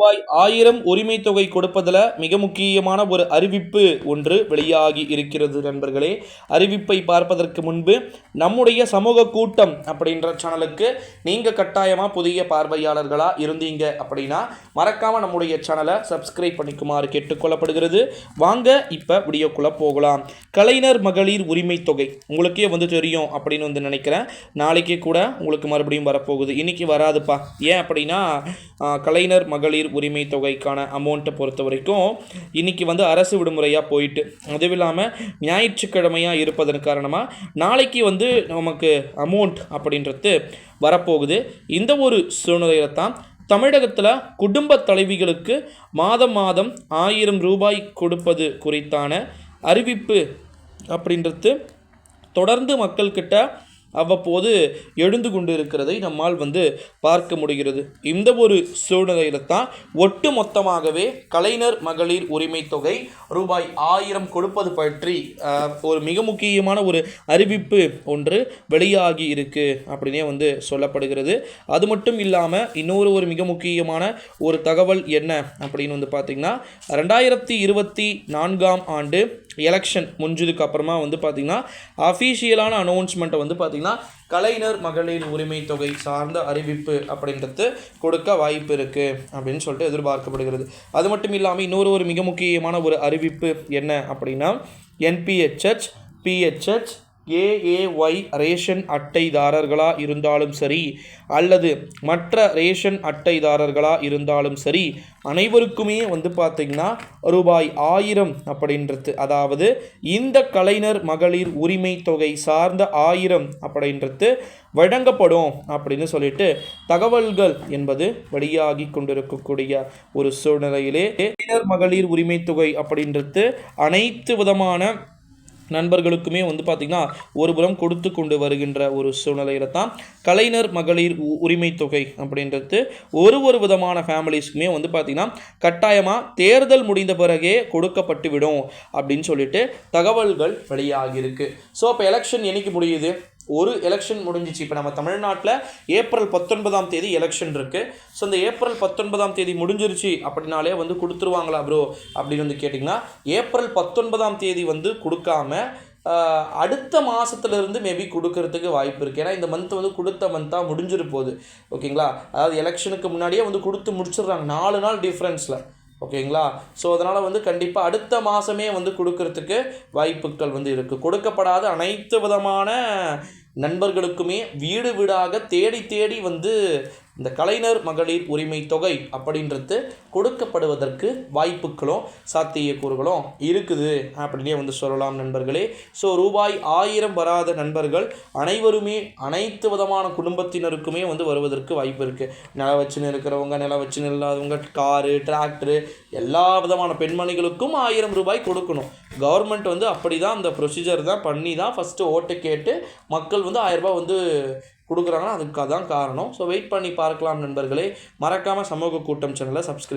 ரூபாய் 1000 உரிமை தொகை கொடுப்பதில் மிக முக்கியமான ஒரு அறிவிப்பு ஒன்று வெளியாகி இருக்கிறது நண்பர்களே. அறிவிப்பை பார்ப்பதற்கு முன்பு நம்முடைய சமூக கூட்டம் அப்படின்ற சேனலுக்கு நீங்கள் கட்டாயமாக புதிய பார்வையாளர்களாக இருந்தீங்க அப்படின்னா மறக்காமல் நம்முடைய சேனலை சப்ஸ்கிரைப் பண்ணிக்குமாறு கேட்டுக்கொள்ளப்படுகிறது. வாங்க இப்போ வீடியோக்குள்ளே போகலாம். கலைஞர் மகளிர் உரிமை தொகை உங்களுக்கே தெரியும் அப்படின்னு நினைக்கிறேன். நாளைக்கே கூட உங்களுக்கு மறுபடியும் வரப்போகுது. இன்றைக்கி வராதுப்பா. ஏன் அப்படின்னா கலைஞர் மகளிர் உரிமை தொகைக்கான அமௌண்ட்டை பொறுத்த வரைக்கும் இன்றைக்கி அரசு விடுமுறையாக போயிட்டு, அதுவும் இல்லாமல் ஞாயிற்றுக்கிழமையாக இருப்பதன் காரணமாக நாளைக்கு நமக்கு அமௌண்ட் அப்படின்றது வரப்போகுது. இந்த ஒரு சூழ்நிலையில் தான் தமிழகத்தில் குடும்ப தலைவிகளுக்கு மாதம் 1000 ரூபாய் கொடுப்பது குறித்தான அறிவிப்பு அப்படின்றது தொடர்ந்து மக்கள்கிட்ட அவ்வப்போது எழுந்து கொண்டு இருக்கிறதை நம்மால் பார்க்க முடிகிறது. இந்த ஒரு சூழ்நிலையில் தான் ஒட்டு மொத்தமாகவே கலைஞர் மகளிர் உரிமை தொகை ரூபாய் 1000 கொடுப்பது பற்றி ஒரு மிக முக்கியமான ஒரு அறிவிப்பு ஒன்று வெளியாகி இருக்கு அப்படின்னே சொல்லப்படுகிறது. அது மட்டும் இல்லாமல் இன்னொரு ஒரு மிக முக்கியமான ஒரு தகவல் என்ன அப்படின்னு பார்த்தீங்கன்னா 2024ஆம் ஆண்டு எலெக்ஷன் முடிஞ்சதுக்கு அப்புறமா பார்த்திங்கன்னா அஃபீஷியலான அனௌன்ஸ்மெண்ட்டை பார்த்திங்கன்னா கலைஞர் மகளிர் உரிமை தொகை சார்ந்த அறிவிப்பு அப்படின்றது கொடுக்க வாய்ப்பு இருக்குது அப்படின்னு சொல்லிட்டு எதிர்பார்க்கப்படுகிறது. அது மட்டும் இல்லாமல் இன்னொரு ஒரு மிக முக்கியமான ஒரு அறிவிப்பு என்ன அப்படின்னா என்பிஹெச்ஹெச், பிஹெச்ஹெச், ஏஏஒய் ரேஷன் அட்டைதாரர்களாக இருந்தாலும் சரி அல்லது மற்ற ரேஷன் அட்டைதாரர்களாக இருந்தாலும் சரி அனைவருக்குமே பார்த்திங்கன்னா ரூபாய் 1000 அப்படின்றது, அதாவது இந்த கலைஞர் மகளிர் உரிமை தொகை சார்ந்த 1000 அப்படின்றது வழங்கப்படும் அப்படின்னு சொல்லிட்டு தகவல்கள் என்பது வெளியாகி கொண்டிருக்கக்கூடிய ஒரு சூழ்நிலையிலே கலைஞர் மகளிர் உரிமை தொகை அப்படின்றது அனைத்து விதமான நண்பர்களுக்குமே பார்த்திங்கன்னா ஒருபுறம் கொடுத்து கொண்டு வருகின்ற ஒரு சூழ்நிலையில் தான் கலைஞர் மகளிர் உரிமை தொகை அப்படின்றது ஒரு விதமான ஃபேமிலிஸ்க்குமே பார்த்திங்கன்னா கட்டாயமாக தேர்தல் முடிந்த பிறகே கொடுக்கப்பட்டு விடும் அப்படின்னு சொல்லிட்டு தகவல்கள் வெளியாகியிருக்கு. ஸோ அப்போ எலெக்ஷன் என்னைக்கு முடியுது? ஒரு எலெக்ஷன் முடிஞ்சிச்சு. இப்போ நம்ம தமிழ்நாட்டில் ஏப்ரல் 19ஆம் தேதி எலெக்ஷன் இருக்குது. ஸோ இந்த ஏப்ரல் 19ஆம் தேதி முடிஞ்சிருச்சு அப்படின்னாலே கொடுத்துருவாங்களா ப்ரோ அப்படின்னு கேட்டிங்கன்னா ஏப்ரல் 19ஆம் தேதி கொடுக்காம அடுத்த மாதத்துலேருந்து மேபி கொடுக்கறதுக்கு வாய்ப்பு இருக்குது. ஏன்னா இந்த மந்த் கொடுத்த மந்த்தாக முடிஞ்சிரு போகுது. ஓகேங்களா? அதாவது எலெக்ஷனுக்கு முன்னாடியே கொடுத்து முடிச்சிடுறாங்க 4 நாள் டிஃப்ரென்ஸில். ஓகேங்களா? ஸோ அதனால் கண்டிப்பாக அடுத்த மாதமே கொடுக்கறதுக்கு வாய்ப்புகள் இருக்குது. கொடுக்கப்படாத அனைத்து விதமான நண்பர்களுக்குமே வீடு வீடாக தேடி தேடி இந்த கலைஞர் மகளிர் உரிமை தொகை அப்படின்றது கொடுக்கப்படுவதற்கு வாய்ப்புகளும் சாத்தியக்கூறுகளும் இருக்குது அப்படின்னே சொல்லலாம் நண்பர்களே. ஸோ ரூபாய் 1000 வராத நண்பர்கள் அனைவருமே அனைத்து விதமான குடும்பத்தினருக்குமே வருவதற்கு வாய்ப்பு இருக்குது. நில வச்சுன்னு இருக்கிறவங்க, நில வச்சுன்னு இல்லாதவங்க, காரு, டிராக்டரு, எல்லா விதமான பெண்மணிகளுக்கும் 1000 ரூபாய் கொடுக்கணும். கவர்மெண்ட் அப்படி தான் அந்த ப்ரொசீஜர் தான் பண்ணி தான் ஃபஸ்ட்டு ஓட்டு கேட்டு மக்கள் 1000 ரூபாய் கொடுக்குறாங்கன்னா அதுக்காக தான் காரணம். ஸோ வெயிட் பண்ணி பார்க்கலாம் நண்பர்களே. மறக்காமல் சமூக கூட்டம் சேனலை சப்ஸ்கிரைப்